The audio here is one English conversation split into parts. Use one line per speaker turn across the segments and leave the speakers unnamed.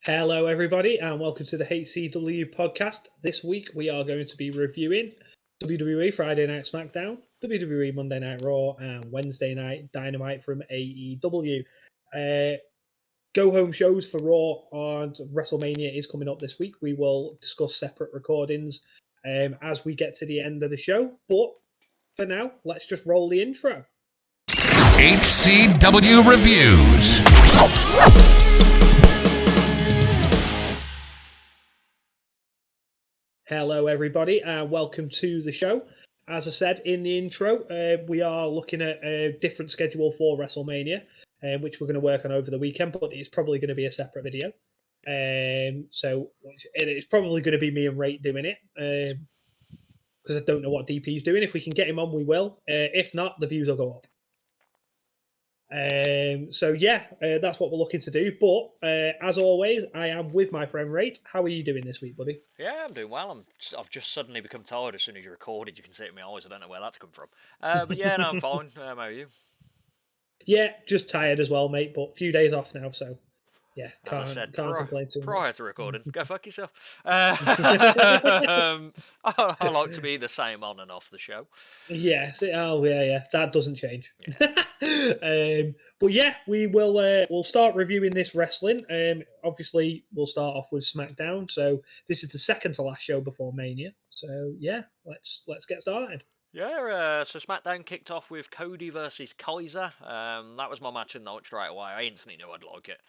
Hello, everybody, and welcome to the HCW Podcast. This week, we are going to be reviewing WWE Friday Night Smackdown, WWE Monday Night Raw, and Wednesday Night Dynamite from AEW. Go-home shows for Raw and WrestleMania is coming up this week. We will discuss separate recordings as we get to the end of the show. But for now, let's just roll the intro.
HCW Reviews.
Hello, everybody, and welcome to the show. As I said in the intro, we are looking at a different schedule for WrestleMania, which we're going to work on over the weekend, but it's probably going to be a separate video. So it's probably going to be me and Rate doing it, because I don't know what DP's doing. If we can get him on, we will. If not, the views will go up. That's what we're looking to do. But as always, I am with my friend Rate. How are you doing this week, buddy?
Yeah, I'm doing well. I've just suddenly become tired as soon as you recorded. You can see it in my eyes. I don't know where that's come from. But yeah, no, I'm fine. How are you?
Yeah, just tired as well, mate. But a few days off now, so yeah,
As I said,
complain too much.
prior to recording, go fuck yourself. I like to be the same on and off the show.
Yeah, that doesn't change. Yeah. But yeah, we'll start reviewing this wrestling. Obviously, we'll start off with Smackdown. So this is the second to last show before Mania. So yeah, let's get started.
Yeah, so Smackdown kicked off with Cody versus Kaiser. That was my match of the night straight away. I instantly knew I'd like it.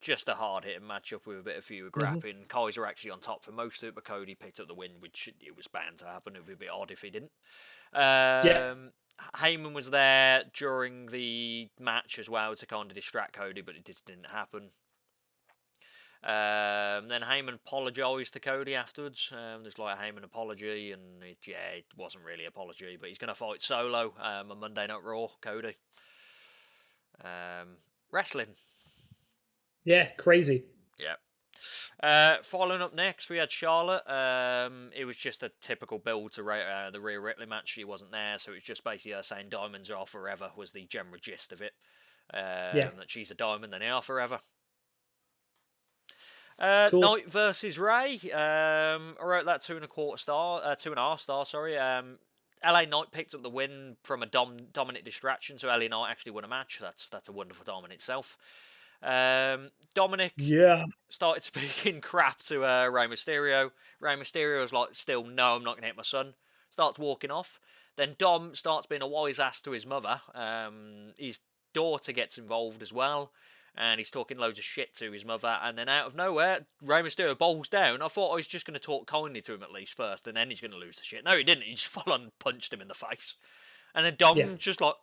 Just a hard-hitting matchup with a bit of fewer grappling. Kaiser actually on top for most of it, but Cody picked up the win, which it was bound to happen. It would be a bit odd if he didn't. Heyman was there during the match as well to kind of distract Cody, but it just didn't happen. Then Heyman apologised to Cody afterwards. There's like a Heyman apology, and it wasn't really an apology, but he's going to fight solo on Monday Night Raw, Cody. Wrestling.
Yeah, crazy.
Yeah. Following up next, we had Charlotte. It was just a typical build to the Rhea Ripley match. She wasn't there, so it was just basically her saying diamonds are forever was the general gist of it. That she's a diamond, then they are forever. Cool. Knight versus Ray. I wrote that 2.25 star, 2.5 star. Sorry. LA Knight picked up the win from a dominant distraction, so LA Knight actually won a match. That's a wonderful time in itself. Dominic started speaking crap to Rey Mysterio. Rey Mysterio was like, still, no, I'm not going to hit my son. Starts walking off. Then Dom starts being a wise ass to his mother. His daughter gets involved as well. And he's talking loads of shit to his mother. And then out of nowhere, Rey Mysterio bowls down. I thought I was just going to talk kindly to him at least first. And then he's going to lose the shit. No, he didn't. He just full on punched him in the face. And then Dom just like,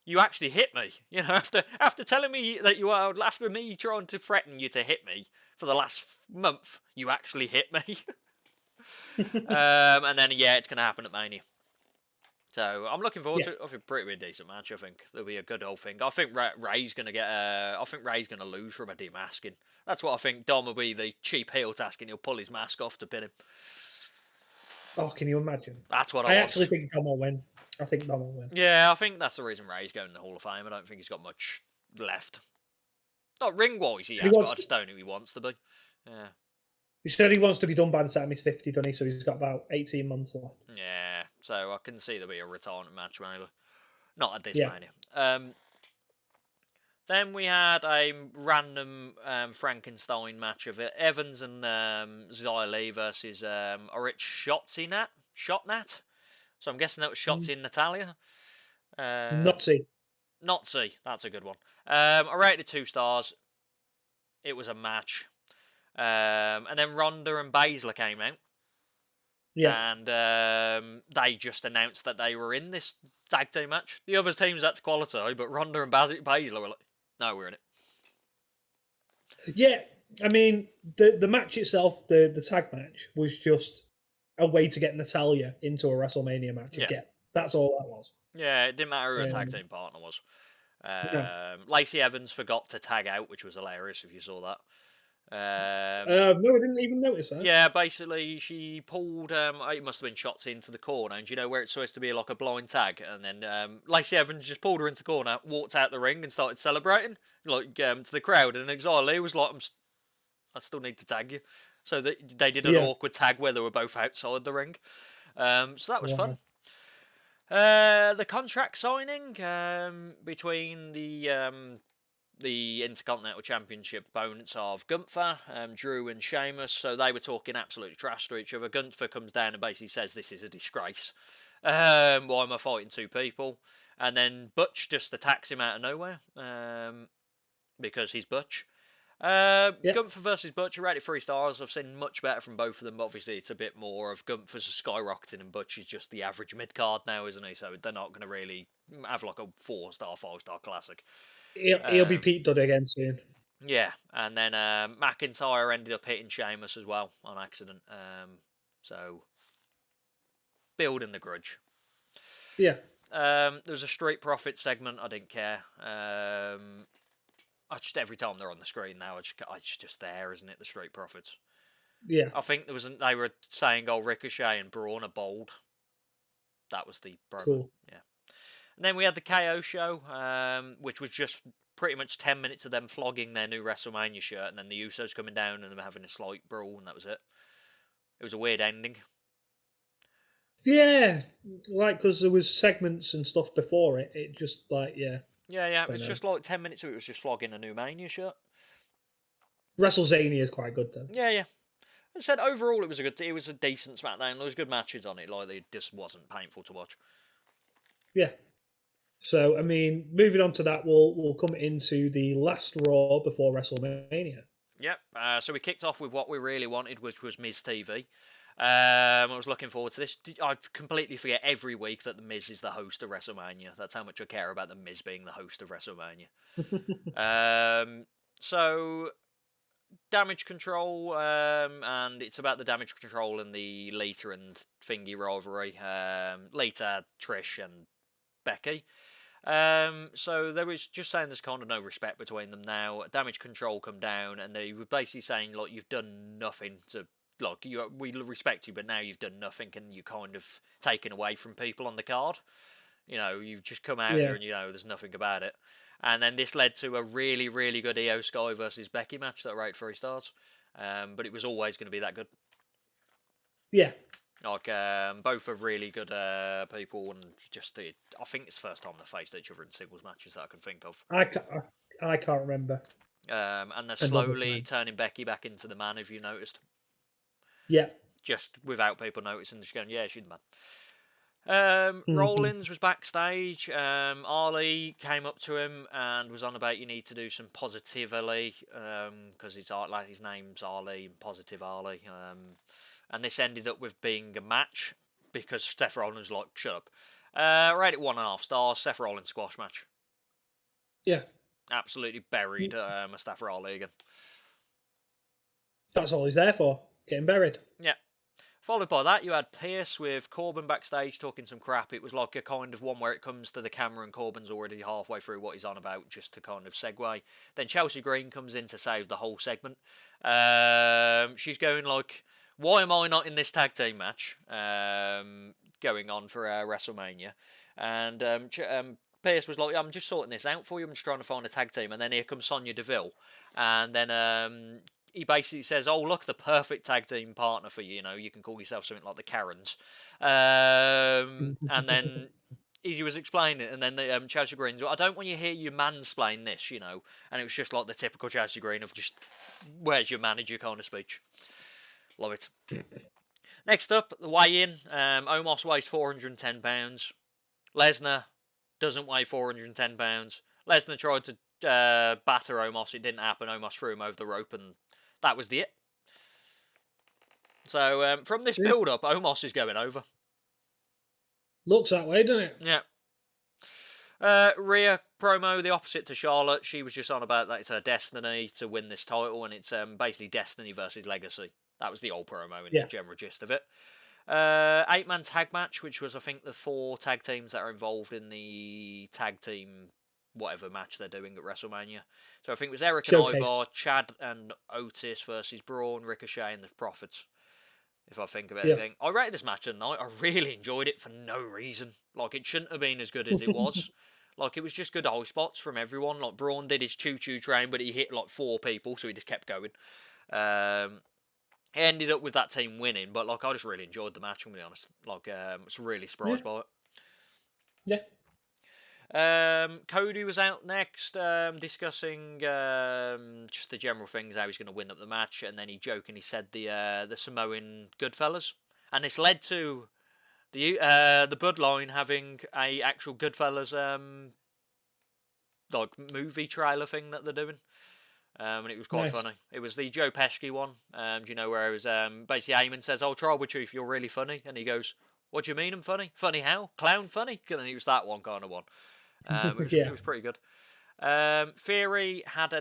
you actually hit me. You know, after telling me that you are, after me trying to threaten you to hit me for the last month, you actually hit me. And then, it's going to happen at Mania. So I'm looking forward to it. I think pretty be a decent match. I think there'll be a good old thing. I think Ray's going to get. I think Ray's going to lose from a demasking. That's what I think. Dom will be the cheap heel task, and he'll pull his mask off to pin him.
Oh, can you imagine?
That's what
I actually think Dom will win. I think Dom will win.
Yeah, I think that's the reason Ray's going in the Hall of Fame. I don't think he's got much left. Not ring-wise, he has, but I just don't know who he wants to be. Yeah.
He said he wants to be done by the time he's 50, doesn't he? So he's got about 18 months left.
Yeah, so I can see there'll be a retirement match, maybe. Not at this Mania. Then we had a random Frankenstein match of it. Evans and Xia Li versus Orit Shotzinat. So I'm guessing that was Shotzi and Natalia.
Nazi,
that's a good one. I rated 2 stars. It was a match. And then Ronda and Baszler came out.
Yeah.
And they just announced that they were in this tag team match. The other teams had to qualify, but Ronda and Baszler were like, no, we're in it.
Yeah, I mean, the match itself, the tag match, was just a way to get Natalia into a WrestleMania match. Yeah. That's all that was.
Yeah, it didn't matter who her tag team partner was. Lacey Evans forgot to tag out, which was hilarious if you saw that.
No, I didn't even notice that.
Yeah, basically she pulled. It must have been shots into the corner, and do you know where it's supposed to be like a blind tag? And then Lacey Evans just pulled her into the corner, walked out the ring, and started celebrating. to the crowd, and Xia was like, I still need to tag you. So they did an
Yeah.
awkward tag where they were both outside the ring. So that was fun.
Wow.
The contract signing between the Intercontinental Championship opponents of Gunther, Drew and Sheamus, so they were talking absolute trash to each other. Gunther comes down and basically says, this is a disgrace. Why am I fighting two people? And then Butch just attacks him out of nowhere because he's Butch. Gunther versus Butch, I rated 3 stars. I've seen much better from both of them. Obviously, it's a bit more of Gunther's skyrocketing and Butch is just the average mid-card now, isn't he? So they're not going to really have like a 4-star, 5-star classic.
He'll be Pete Dunne again soon.
Yeah, and then McIntyre ended up hitting Sheamus as well on accident. So, building the grudge.
Yeah.
There was a Street Profits segment. I didn't care. I just every time they're on the screen now, it's just there, isn't it? The Street Profits.
Yeah.
I think they were saying, "Oh, Ricochet and Braun are bold." That was the promo.
Cool.
Yeah. And then we had the KO show, which was just pretty much 10 minutes of them flogging their new WrestleMania shirt, and then the Usos coming down and them having a slight brawl, and that was it. It was a weird ending.
Yeah, like because there was segments and stuff before it. It just
Yeah. It was just like 10 minutes of it was just flogging a new Mania shirt.
WrestleZania is quite good though.
Yeah. I said overall it was a decent SmackDown. There was good matches on it. Like it just wasn't painful to watch.
Yeah. So I mean, moving on to that, we'll come into the last Raw before WrestleMania.
Yep. So we kicked off with what we really wanted, which was Miz TV. I was looking forward to this. I completely forget every week that the Miz is the host of WrestleMania. That's how much I care about the Miz being the host of WrestleMania. So Damage Control, and it's about the Damage Control and the Lita and Thingy rivalry. Lita, Trish, and Becky. So there was just saying there's kind of no respect between them now. Damage Control come down, and they were basically saying, like, you've done nothing to. Like, we respect you, but now you've done nothing and you're kind of taken away from people on the card. You know, you've just come out here and, there's nothing about it. And then this led to a really, really good Io Sky versus Becky match that I rated 3 stars. But it was always going to be that good.
Yeah.
Like, both are really good people, and just, I think it's the first time they faced each other in singles matches that I can think of.
I can't remember.
And they're slowly turning Becky back into the man, if you noticed.
Yeah.
Just without people noticing, just going, yeah, she's the man. Rollins was backstage. Ali came up to him and was on about you need to do some positively, because it's like his name's Ali and Positive Ali. And this ended up with being a match because Seth Rollins was like, shut up. Rated 1.5 stars. Seth Rollins squash match.
Yeah.
Absolutely buried Mustafa Ali again.
That's all he's there for. Getting buried.
Yeah. Followed by that, you had Pierce with Corbin backstage talking some crap. It was like a kind of one where it comes to the camera and Corbin's already halfway through what he's on about, just to kind of segue. Then Chelsea Green comes in to save the whole segment. She's going like, why am I not in this tag team match going on for WrestleMania? And Pierce was like, I'm just sorting this out for you. I'm just trying to find a tag team. And then here comes Sonya Deville. And then he basically says, oh, look, the perfect tag team partner for you. You know, you can call yourself something like the Karens. And then he was explaining it. And then the Chelsea Green's, I don't want you to hear you mansplain this, you know. And it was just like the typical Chelsea Green of just, where's your manager kind of speech. Love it. Next up, the weigh-in. Omos weighs 410 pounds. Lesnar doesn't weigh 410 pounds. Lesnar tried to batter Omos. It didn't happen. Omos threw him over the rope, and that was the it. So from this build-up, Omos is going over.
Looks that way, doesn't it?
Yeah. Rhea promo, the opposite to Charlotte. She was just on about that it's her destiny to win this title, and it's basically destiny versus legacy. That was the old promo in the general gist of it. 8-man tag match, which was, I think, the 4 tag teams that are involved in the tag team whatever match they're doing at WrestleMania. So I think it was Eric and Ivar, Chad and Otis versus Braun, Ricochet and the Profits, if I think of anything. I rated this match tonight. I really enjoyed it for no reason. Like, it shouldn't have been as good as it was. Like, it was just good high spots from everyone. Like, Braun did his choo-choo train, but he hit, like, 4 people, so he just kept going. He ended up with that team winning, but, like, I just really enjoyed the match, I'm going to be honest. Like, I was really surprised by it.
Yeah.
Cody was out next, discussing just the general things, how he's going to win up the match, and then he jokingly said the Samoan Goodfellas, and this led to the Bloodline having a actual Goodfellas like movie trailer thing that they're doing, and it was quite funny. It was the Joe Pesci one. Do you know where it was basically Heyman says, "Oh, Tribal Chief, you're really funny," and he goes, "What do you mean I'm funny? Funny how? Clown funny?" And it was that one kind of one. It was pretty good. Theory had a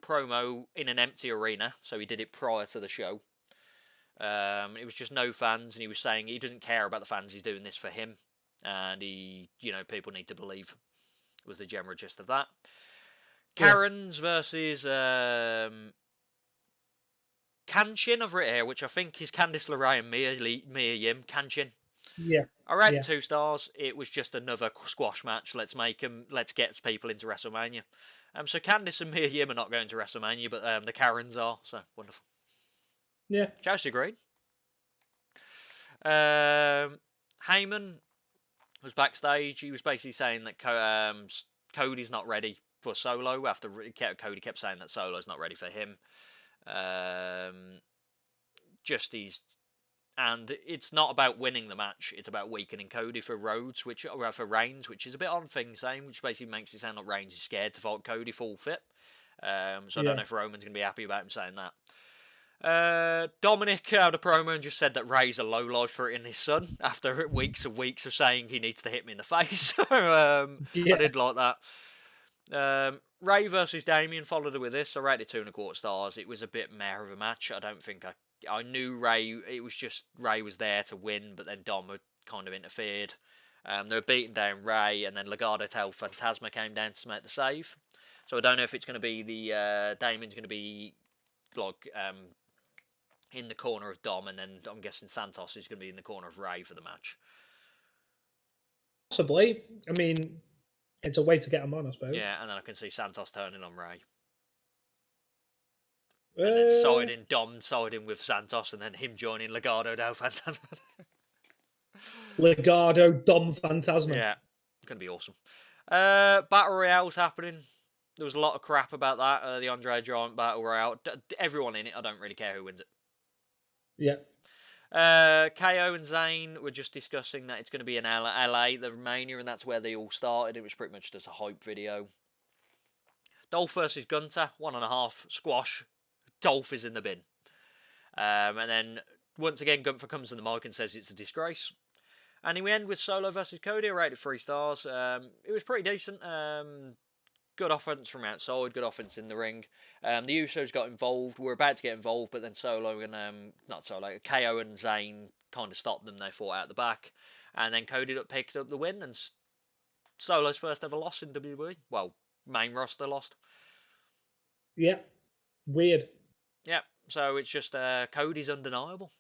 promo in an empty arena, so he did it prior to the show. It was just no fans, and he was saying he doesn't care about the fans. He's doing this for him, and people need to believe. Was the general gist of that. Karen's versus Kanchin, I've written here, which I think is Candice LeRae and Mia Yim. Kanchin.
Yeah.
I rated 2 stars. It was just another squash match. Let's get people into WrestleMania. So Candice and Mia Yim are not going to WrestleMania, but the Karens are. So wonderful.
Yeah.
Chelsea agreed. Heyman was backstage. He was basically saying that Cody's not ready for Solo. After Cody kept saying that Solo's not ready for him. And it's not about winning the match. It's about weakening Cody for Reigns, which is a bit odd thing saying, which basically makes it sound like Reigns is scared to fight Cody full fit. So I don't know if Roman's going to be happy about him saying that. Dominic had a promo and just said that Ray's a lowlife for hitting his son after weeks of saying he needs to hit me in the face. I did like that. Ray versus Damien followed it with this. I rated 2.25 stars. It was a bit meh of a match. I don't think I knew Ray. It was just Ray was there to win, but then Dom had kind of interfered. They were beating down Ray, and then Legado del Fantasma came down to make the save. So I don't know if it's going to be Damien's going to be like in the corner of Dom, and then I'm guessing Santos is going to be in the corner of Ray for the match.
Possibly. I mean, it's a way to get him on, I suppose.
Yeah, and then I can see Santos turning on Ray. And then siding with Santos, and then him joining Legado del Fantasma.
Legado Dom Fantasma.
Yeah, going to be awesome. Battle Royale's happening. There was a lot of crap about that. The Andre Giant Battle Royale. Everyone in it, I don't really care who wins it.
Yeah.
KO and Zayn were just discussing that it's going to be in LA, the Romania, and that's where they all started. It was pretty much just a hype video. Dolph versus Gunter, 1.5 squash. Dolph is in the bin. And then, once again, Gunther comes to the mic and says it's a disgrace. And then we end with Solo versus Cody. I rated 3 stars. It was pretty decent. Good offense from outside, good offense in the ring. The Usos got involved. Were about to get involved, but then Solo and KO and Zayn kind of stopped them. They fought out the back. And then Cody picked up the win, and Solo's first ever loss in WWE. Well, main roster lost.
Yeah. Weird.
Yeah, so it's just Cody's undeniable.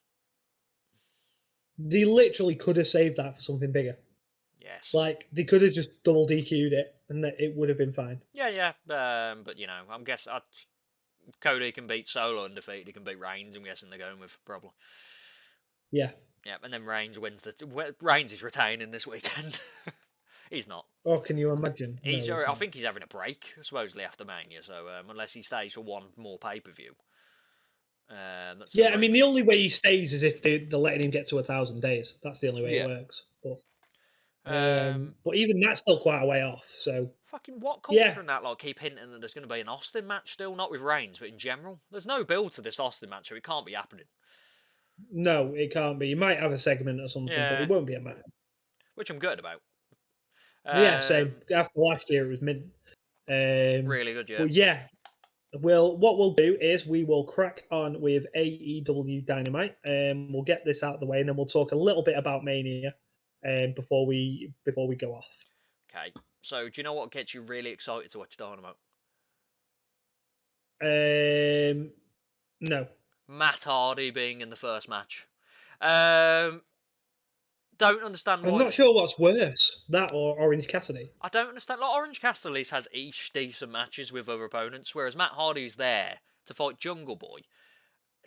They literally could have saved that for something bigger.
Yes.
Like, they could have just double DQ'd it, and it would have been fine.
Yeah. But, I'm guessing Cody can beat Solo undefeated. He can beat Reigns. I'm guessing they're going with, probably.
Yeah.
Yeah, and then Reigns wins. Reigns is retaining this weekend. He's not.
Oh, can you imagine?
I think he's having a break, supposedly, after Mania, so unless he stays for one more pay-per-view.
I mean, the only way he stays is if they're letting him get to 1,000 days. That's the only way it works. But even that's still quite a way off. So
fucking what culture in that? Like, keep hinting that there's going to be an Austin match still, not with Reigns, but in general. There's no build to this Austin match, so it can't be happening.
No, it can't be. You might have a segment or something, but it won't be a match.
Which I'm good about.
Same. After last year, it was mint.
Really good, yeah.
But yeah. What we'll do is we will crack on with AEW Dynamite, and we'll get this out of the way, and then we'll talk a little bit about Mania, before we go off.
Okay, so do you know what gets you really excited to watch Dynamite?
No.
Matt Hardy being in the first match. don't understand
I'm
why.
not sure what's worse, that or Orange Cassidy.
I don't understand. Like, Orange Cassidy at least has each decent matches with other opponents, whereas Matt Hardy's there to fight Jungle Boy.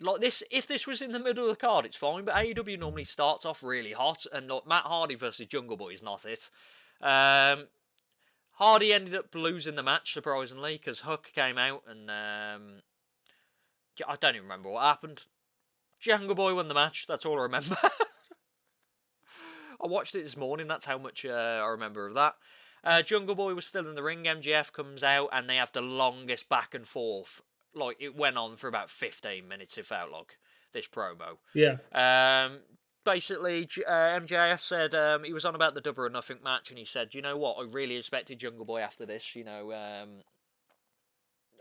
Like this, if this was in the middle of the card, it's fine. But AEW normally starts off really hot, and like, Matt Hardy versus Jungle Boy is not it. Hardy ended up losing the match surprisingly because Hook came out, and I don't even remember what happened. Jungle Boy won the match. That's all I remember. I watched it this morning. That's how much I remember of that. Jungle Boy was still in the ring. MJF comes out, and they have the longest back and forth. Like, it went on for about 15 minutes, it felt like, this promo.
Yeah.
Basically, MJF said he was on about the Double or Nothing match, and he said, you know what, I really respected Jungle Boy after this. You know,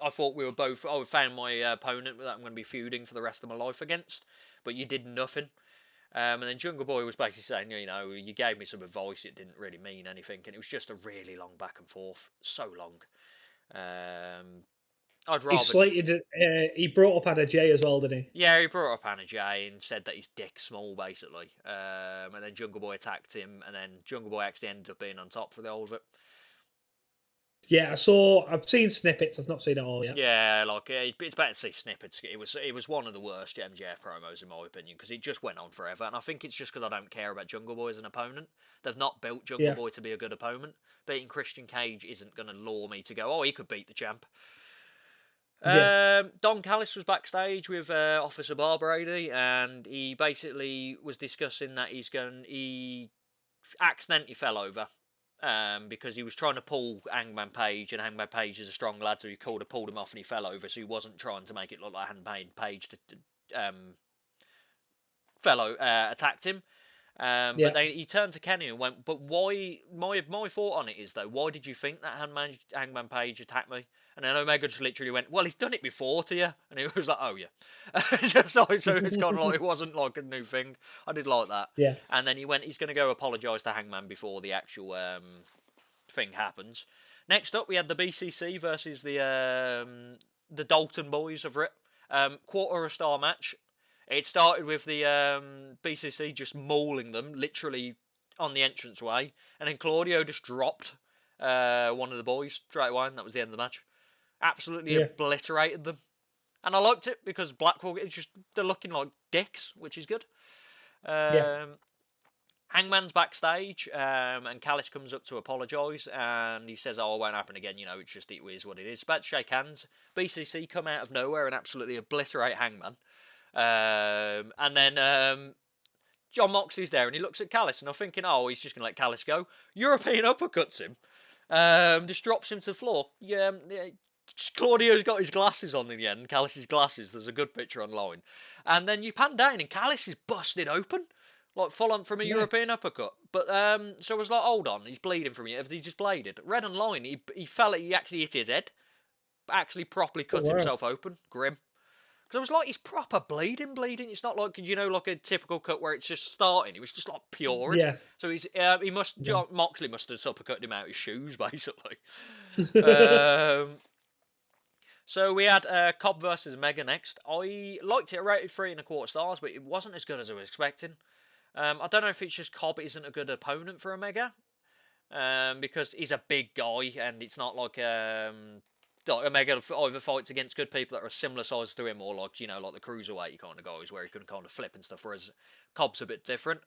I thought we were both, I found my opponent that I'm going to be feuding for the rest of my life against, but you did nothing. And then Jungle Boy was basically saying, you know, you gave me some advice, it didn't really mean anything, and it was just a really long back and forth, so long. I'd rather.
He slated. He brought up Anna Jay as well, didn't he?
Yeah, he brought up Anna Jay and said that his dick's small, basically. And then Jungle Boy attacked him, and then Jungle Boy actually ended up being on top for the whole of it.
Yeah, I've seen snippets. I've not seen it all yet.
Yeah, like it's better to see snippets. It was one of the worst MJF promos in my opinion because it just went on forever, and I think it's just because I don't care about Jungle Boy as an opponent. They've not built Jungle Boy to be a good opponent. Beating Christian Cage isn't going to lure me to go, oh, he could beat the champ. Don Callis was backstage with Officer Bar Brady, and he basically was discussing that he accidentally fell over because he was trying to pull Hangman Page, and Hangman Page is a strong lad, so he pulled him off and he fell over, so he wasn't trying to make it look like Hangman Page attacked him. But then he turned to Kenny and went, but why? My thought on it is, though, why did you think that Hangman Page attacked me? And then Omega just literally went, well, he's done it before to you. And it was like, oh, yeah. Just like, so it's kind of like, it wasn't like a new thing. I did like that.
Yeah.
And then he went, he's going to go apologise to Hangman before the actual thing happens. Next up, we had the BCC versus the Dalton boys of Rip. Quarter of a star match. It started with the BCC just mauling them, literally on the entranceway. And then Claudio just dropped one of the boys straight away, and that was the end of the match. Absolutely obliterated them. And I liked it because Blackpool, they're looking like dicks, which is good. Hangman's backstage, and Callis comes up to apologise, and he says, oh, it won't happen again, you know, it is what it is. About to shake hands. BCC come out of nowhere and absolutely obliterate Hangman. And then John Moxley's there, and he looks at Callis, and I'm thinking, oh, he's just going to let Callis go. European uppercuts him. Just drops him to the floor. Yeah, Claudio's got his glasses on in the end. Callis' glasses. There's a good picture online. And then you pan down, and Callis is busted open, like full on from a European uppercut. But so I was like, hold on, he's bleeding from here. He just bladed. Read online, he fell. He actually hit his head. Actually, properly cut himself open. Grim. Because I was like, he's proper bleeding. It's not like, you know, like a typical cut where it's just starting. It was just like pure.
Yeah.
So Moxley must have uppercutted him out his shoes, basically. So we had Cobb versus Omega next. I liked it. I rated 3.25 stars, but it wasn't as good as I was expecting. I don't know if it's just Cobb isn't a good opponent for Omega. Because he's a big guy, and it's not like Omega either fights against good people that are a similar size to him, or like, you know, like the cruiserweight kind of guys where he can kind of flip and stuff, whereas Cobb's a bit different.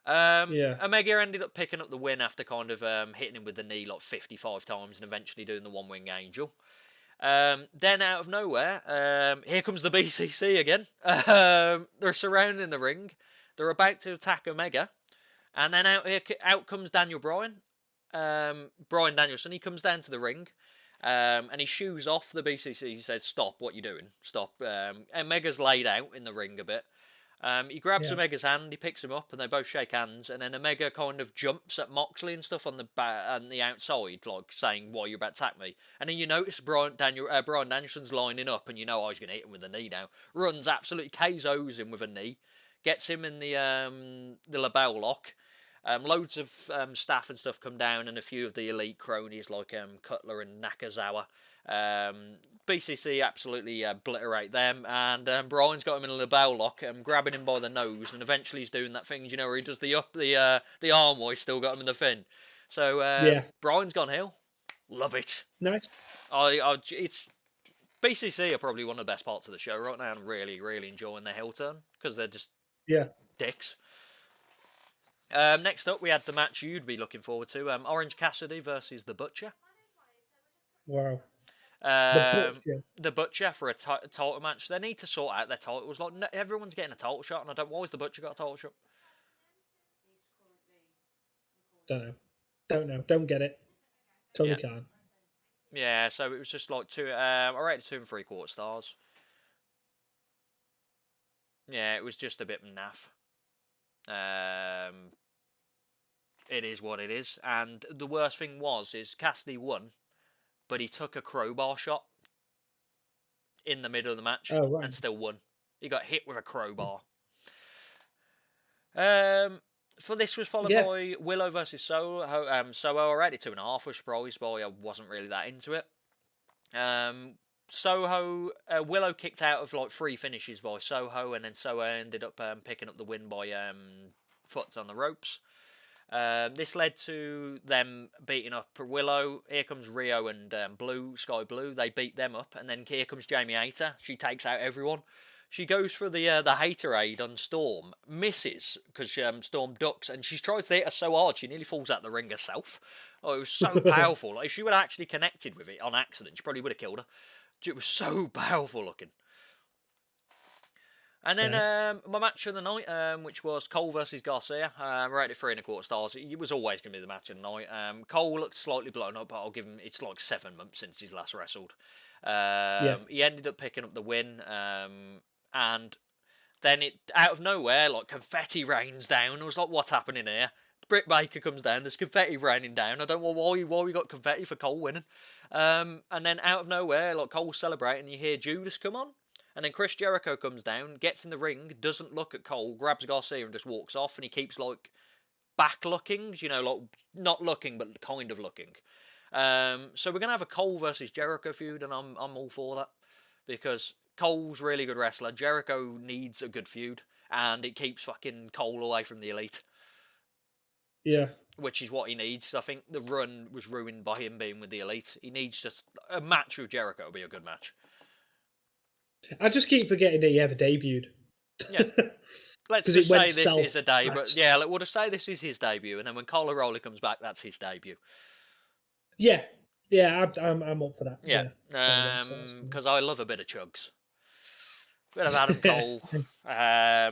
Omega ended up picking up the win after kind of hitting him with the knee like 55 times and eventually doing the one-wing angel. Then out of nowhere, here comes the BCC again. They're surrounding the ring. They're about to attack Omega. And then out comes Daniel Bryan. Bryan Danielson. He comes down to the ring. And he shoos off the BCC. He says, stop, what you doing? Stop. Omega's laid out in the ring a bit. He grabs Omega's hand, he picks him up, and they both shake hands. And then Omega kind of jumps at Moxley and stuff on the outside, like saying, "Why you're about to attack me?" And then you notice Bryan Danielson's lining up, and you know, he's going to hit him with a knee now. Runs, absolutely KOs him with a knee, gets him in the label lock, Loads of staff and stuff come down, and a few of the elite cronies like Cutler and Nakazawa. BCC absolutely obliterate them, and Bryan's got him in a label lock, grabbing him by the nose, and eventually he's doing that thing, where he does the arm while he's still got him in the fin. So Bryan's gone heel. Love it.
Nice.
It's BCC are probably one of the best parts of the show right now. I'm really, really enjoying their heel turn because they're just dicks. Next up, we had the match you'd be looking forward to: Orange Cassidy versus the Butcher.
Wow.
The Butcher for a title match. They need to sort out their titles. Like everyone's getting a title shot, and I don't. Why has the Butcher got a title shot?
Don't know. Don't get it. Totally can't.
Yeah, so it was just like I rated 2 3/4 stars. Yeah, it was just a bit naff. It is what it is, and the worst thing is Cassidy won, but he took a crowbar shot in the middle of the match and still won. He got hit with a crowbar. For this was followed by Willow versus Soho. Soho, I rated 2.5, was surprised by. I wasn't really that into it. Soho, Willow kicked out of like 3 finishes by Soho, and then Soho ended up picking up the win by foot on the ropes. This led to them beating up Willow. Here comes Rio and Sky Blue. They beat them up, and then here comes Jamie Hayter. She takes out everyone. She goes for the Haterade on Storm, misses because Storm ducks, and she tries to hit her so hard she nearly falls out the ring herself. Oh, it was so powerful. Like, if she would have actually connected with it on accident, she probably would have killed her. It was so powerful looking. And then my match of the night, which was Cole versus Garcia, rated 3 1/4 stars. It was always going to be the match of the night. Cole looked slightly blown up, but I'll give him, it's like 7 months since he's last wrestled. He ended up picking up the win, and then it out of nowhere, like confetti rains down. I was like, what's happening here? Britt Baker comes down, there's confetti raining down. I don't know why we got confetti for Cole winning. And then out of nowhere, like Cole's celebrating, you hear Judas come on. And then Chris Jericho comes down, gets in the ring, doesn't look at Cole, grabs Garcia and just walks off. And he keeps like back looking, like not looking, but kind of looking. So we're going to have a Cole versus Jericho feud, and I'm all for that. Because Cole's a really good wrestler. Jericho needs a good feud, and it keeps fucking Cole away from the Elite.
Yeah.
Which is what he needs. I think the run was ruined by him being with the Elite. He needs just a match with Jericho will be a good match.
I just keep forgetting that he ever debuted.
Yeah. Let's just say this is a debut. But yeah, we'll just say this is his debut, and then when Kyle O'Reilly comes back, that's his debut.
Yeah. I'm up for that.
Yeah, because I love a bit of chugs. Bit of Adam Cole.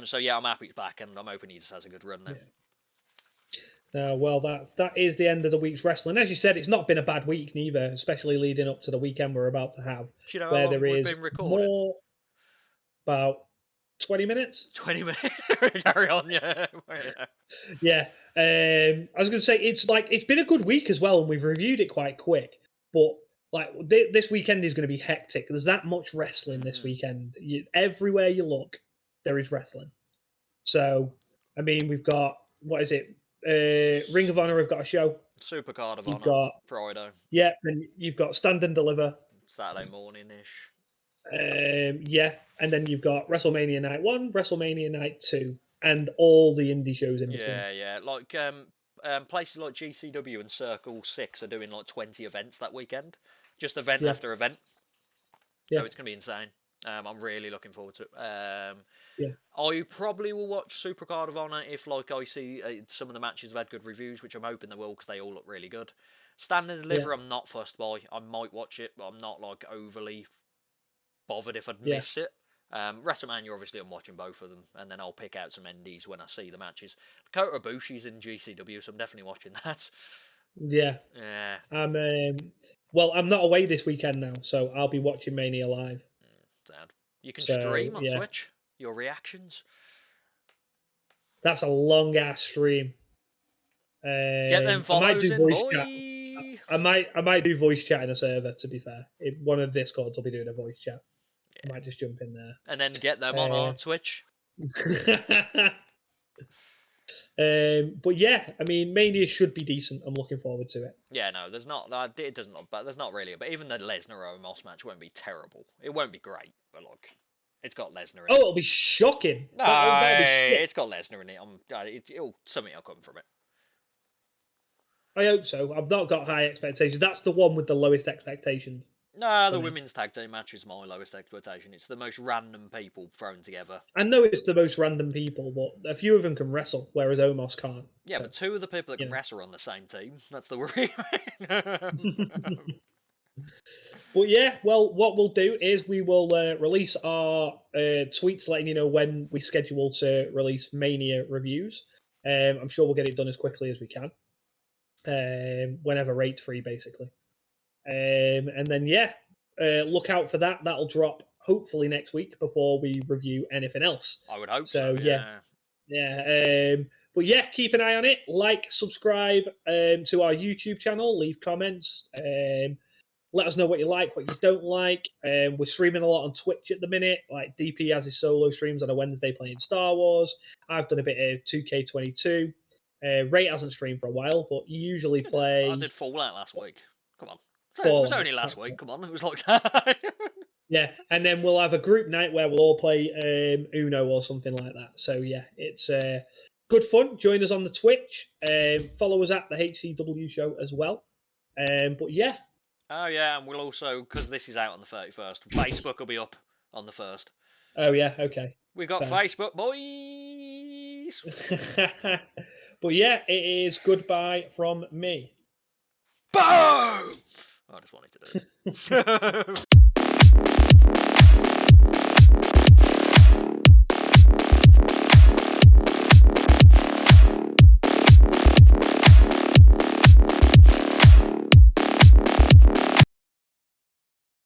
So yeah, I'm happy he's back, and I'm hoping he just has a good run now.
Well, that is the end of the week's wrestling. As you said, it's not been a bad week neither, especially leading up to the weekend we're about to have.
Do you know how long we've been recording?
More, about 20 minutes.
20 minutes. Carry on, yeah.
Yeah. I was going to say it's been a good week as well, and we've reviewed it quite quick. But this weekend is going to be hectic. There's that much wrestling this weekend. Everywhere you look, there is wrestling. So, I mean, we've got Ring of Honor have got a show.
Supercard of Honor. Friday.
Yeah, and you've got Stand and Deliver.
Saturday morning-ish.
And then you've got WrestleMania Night 1, WrestleMania Night 2, and all the indie shows in between.
Yeah. Like, places like GCW and Circle 6 are doing like 20 events that weekend. Just event after event. So it's going to be insane. I'm really looking forward to it. I probably will watch Supercard of Honor if I see some of the matches have had good reviews, which I'm hoping they will because they all look really good. Stand and Deliver, I'm not fussed by. I might watch it, but I'm not overly bothered if I'd miss it. WrestleMania, obviously, I'm watching both of them, and then I'll pick out some indies when I see the matches. Kota Ibushi's in GCW, so I'm definitely watching that.
Yeah. Well, I'm not away this weekend now, so I'll be watching Mania live.
Sad. You can stream on Twitch your reactions.
That's a long ass stream.
Get them follows in, boy.
I might do voice chat in a server. To be fair, one of the Discords will be doing a voice chat. I might just jump in there
and then get them on our Twitch.
But yeah, I mean, Mania should be decent. I'm looking forward to it.
Yeah, no, there's not. It doesn't look, but there's not really. But even the Lesnar Omos match won't be terrible. It won't be great, but look, it's got Lesnar in it.
It'll be shocking.
No,
That'll be shit.
it's got Lesnar in it. Something will come from it.
I hope so. I've not got high expectations. That's the one with the lowest expectations.
No, the women's tag team match is my lowest expectation. It's the most random people thrown together.
I know it's the most random people, but a few of them can wrestle, whereas Omos can't.
Yeah, but two of the people that can wrestle are on the same team. That's the worry.
But yeah, well, what we'll do is we will release our tweets letting you know when we schedule to release Mania reviews. I'm sure we'll get it done as quickly as we can. Whenever rate's free, basically. And then, yeah, look out for that. That'll drop hopefully next week before we review anything else.
I would hope so.
Yeah. But yeah, keep an eye on it. Like, subscribe to our YouTube channel. Leave comments. Let us know what you like, what you don't like. We're streaming a lot on Twitch at the minute. Like DP has his solo streams on a Wednesday playing Star Wars. I've done a bit of 2K22. Ray hasn't streamed for a while, but you usually play.
I did Fallout last week. Come on. It was only last week. Come on. It was like that.
Yeah, and then we'll have a group night where we'll all play Uno or something like that. So yeah, it's good fun. Join us on the Twitch. Follow us at the HCW show as well. But yeah.
Oh yeah, and we'll also, because this is out on the 31st, Facebook will be up on the 1st.
Oh yeah, okay.
We've got Facebook, boys.
But yeah, it is goodbye from me.
Boom! I just wanted to do it.